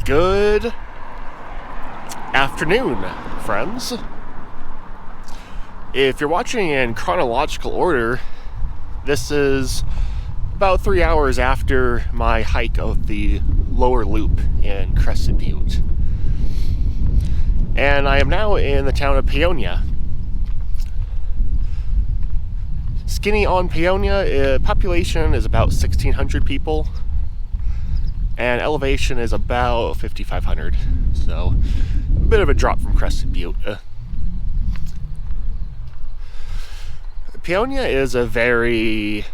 Good afternoon, friends. If you're watching in chronological order, this is about 3 hours after my hike of the lower loop in Crescent Butte. And I am now in the town of Paonia. Skinny on Paonia, population is about 1,600 people. And elevation is about 5,500, so a bit of a drop from Crescent Butte. Paonia is a very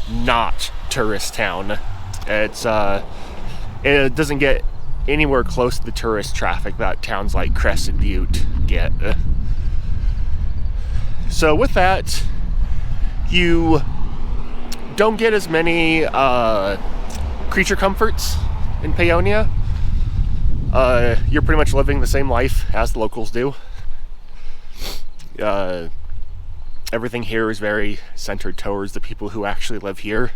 not tourist town. It doesn't get anywhere close to the tourist traffic that towns like Crescent Butte get. So with that, you don't get as many creature comforts in Paonia. You're pretty much living the same life as the locals do. Everything here is very centered towards the people who actually live here,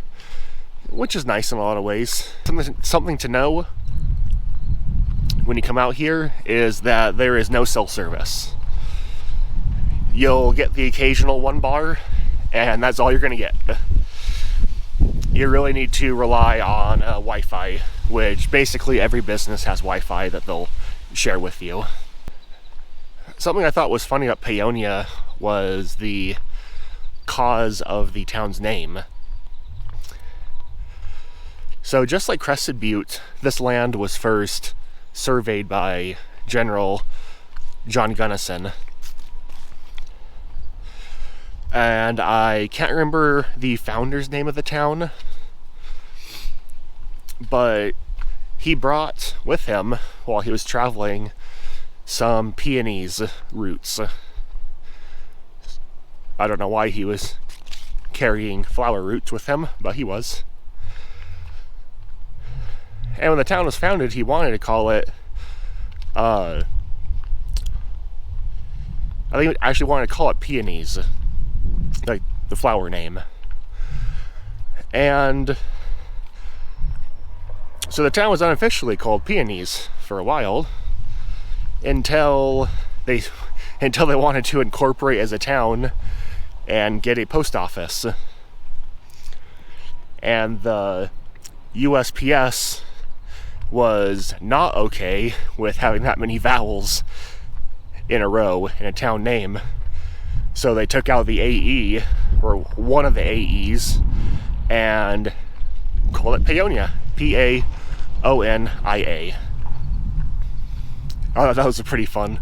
which is nice in a lot of ways. Something to know when you come out here is that there is no cell service. You'll get the occasional one bar, and that's all you're going to get. You really need to rely on Wi-Fi, which basically every business has Wi-Fi that they'll share with you. Something I thought was funny about Paonia was the cause of the town's name. So just like Crescent Butte, this land was first surveyed by General John Gunnison. And I can't remember the founder's name of the town, but he brought with him, while he was traveling, some peonies roots. I don't know why he was carrying flower roots with him, but he was. And when the town was founded, he wanted to call it, I think he actually wanted to call it Peonies, like the flower name. And so the town was unofficially called Peonies for a while, until they wanted to incorporate as a town and get a post office. And the USPS was not okay with having that many vowels in a row in a town name. So they took out the AE, or one of the AEs, and called it Paonia. Paonia. I thought that was a pretty fun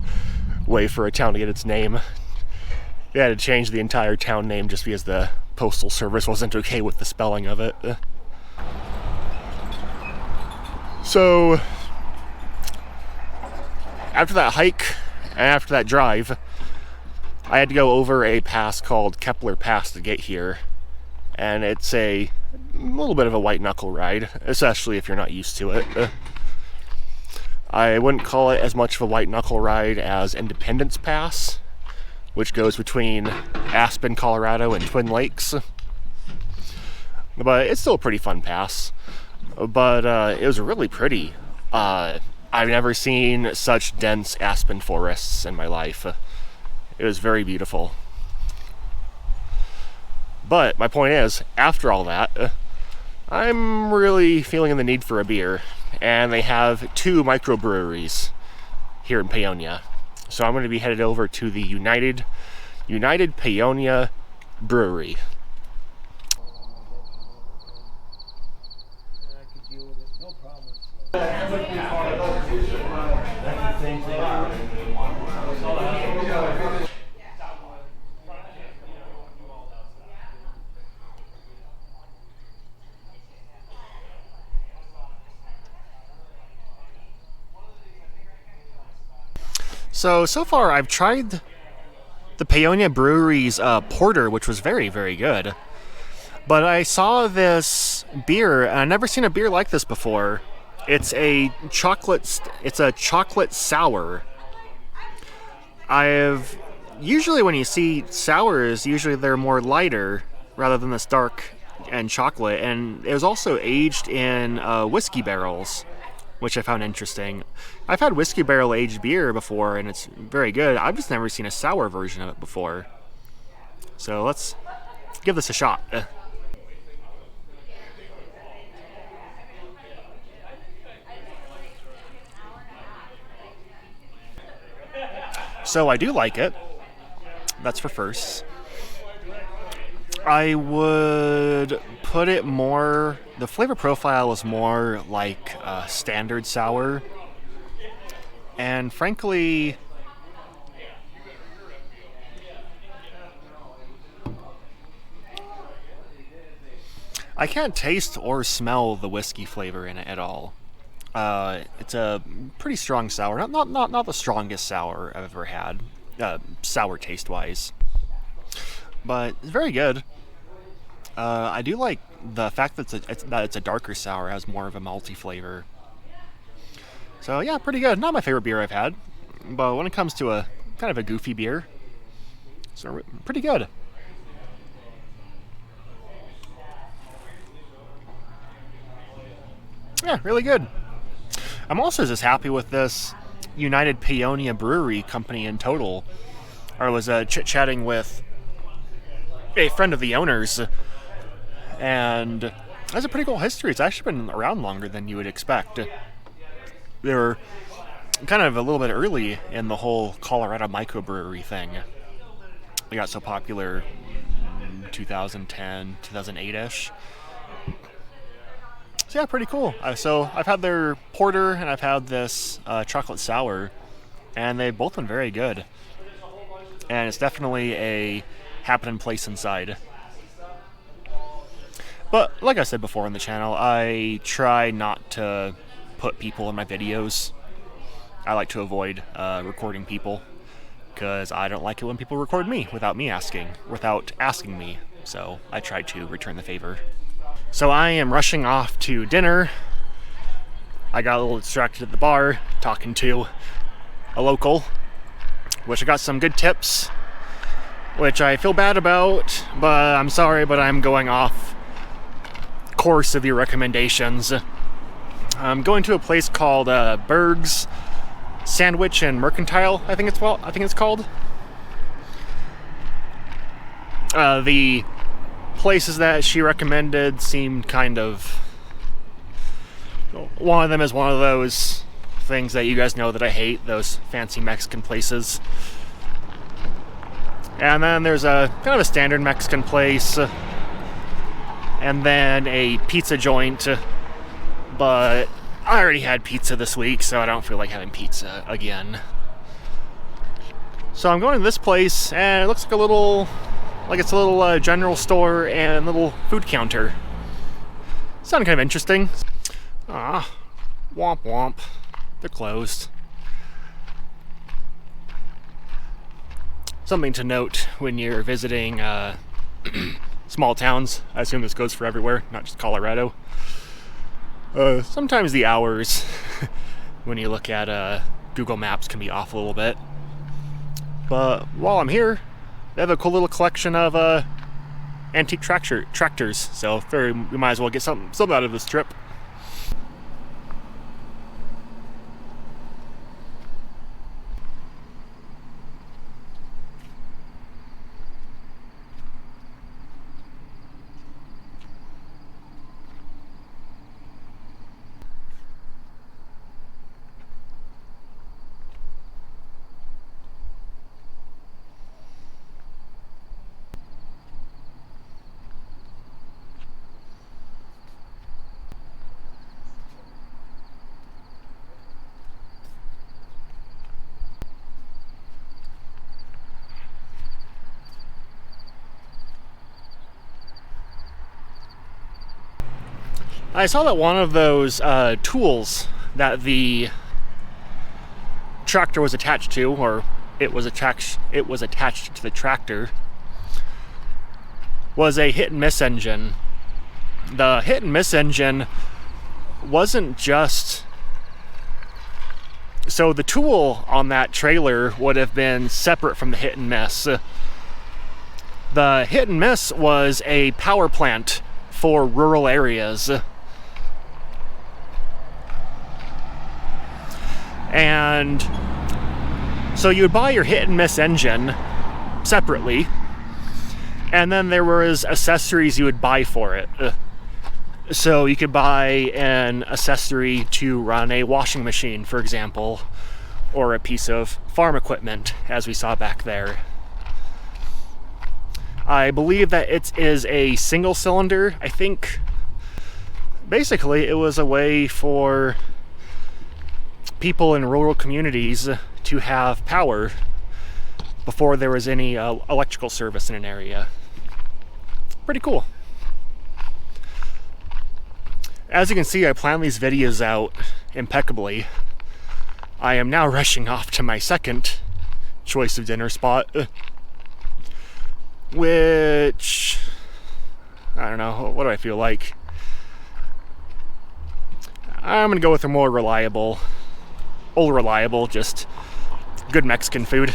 way for a town to get its name. They had to change the entire town name just because the postal service wasn't okay with the spelling of it. So after that hike and after that drive, I had to go over a pass called Kepler Pass to get here, and it's a little bit of a white knuckle ride, especially if you're not used to it. I wouldn't call it as much of a white knuckle ride as Independence Pass, which goes between Aspen, Colorado and Twin Lakes, but it's still a pretty fun pass. But it was really pretty. I've never seen such dense aspen forests in my life. It was very beautiful. But my point is, after all that, I'm really feeling the need for a beer. And they have 2 microbreweries here in Paonia. So I'm going to be headed over to the United Paonia Brewery. So far I've tried the Paonia Brewery's porter, which was very, very good. But I saw this beer, and I've never seen a beer like this before. It's a chocolate sour. Usually when you see sours, usually they're more lighter rather than this dark and chocolate. And it was also aged in whiskey barrels. which I found interesting. I've had whiskey barrel aged beer before, and it's very good. I've just never seen a sour version of it before. So let's give this a shot. So I do like it. That's for first. I would put it more, the flavor profile is more like standard sour. And frankly, I can't taste or smell the whiskey flavor in it at all. It's a pretty strong sour, not the strongest sour I've ever had, sour taste wise, but it's very good. I do like the fact that it's a darker sour, has more of a malty flavor. So yeah, pretty good. Not my favorite beer I've had, but when it comes to a kind of a goofy beer, so pretty good. Yeah, really good. I'm also just happy with this United Paonia Brewery company in total. I was chit-chatting with a friend of the owners, and it has a pretty cool history. It's actually been around longer than you would expect. They were kind of a little bit early in the whole Colorado microbrewery thing. They got so popular in 2010, 2008-ish. So yeah, pretty cool. So I've had their porter and I've had this chocolate sour, and they've both been very good. And it's definitely a happening place inside. But like I said before on the channel, I try not to put people in my videos. I like to avoid recording people because I don't like it when people record me without asking me. So I try to return the favor. So I am rushing off to dinner. I got a little distracted at the bar talking to a local, which I got some good tips, which I feel bad about, but I'm sorry, but I'm going off course of your recommendations. I'm going to a place called Berg's Sandwich and Mercantile, I think it's called. The places that she recommended seemed kind of, one of them is one of those things that you guys know that I hate, those fancy Mexican places. And then there's a kind of a standard Mexican place, and then a pizza joint, but I already had pizza this week, so I don't feel like having pizza again. So I'm going to this place, and it looks like it's a little general store and a little food counter. Sounded kind of interesting. Ah, womp womp. They're closed. Something to note when you're visiting small towns. I assume this goes for everywhere, not just Colorado. Sometimes the hours when you look at Google Maps can be off a little bit. But while I'm here, they have a cool little collection of antique tractors, so we might as well get something out of this trip. I saw that one of those tools that the tractor was attached to, or it was attached to the tractor, was a hit and miss engine. The hit and miss engine wasn't just, so the tool on that trailer would have been separate from the hit and miss. The hit and miss was a power plant for rural areas. And so you would buy your hit and miss engine separately, and then there was accessories you would buy for it. So you could buy an accessory to run a washing machine, for example, or a piece of farm equipment, as we saw back there. I believe that it is a single cylinder. I think basically it was a way for people in rural communities to have power before there was any electrical service in an area. Pretty cool. As you can see, I plan these videos out impeccably. I am now rushing off to my second choice of dinner spot, which, I don't know, what do I feel like? I'm gonna go with a more reliable, just good Mexican food.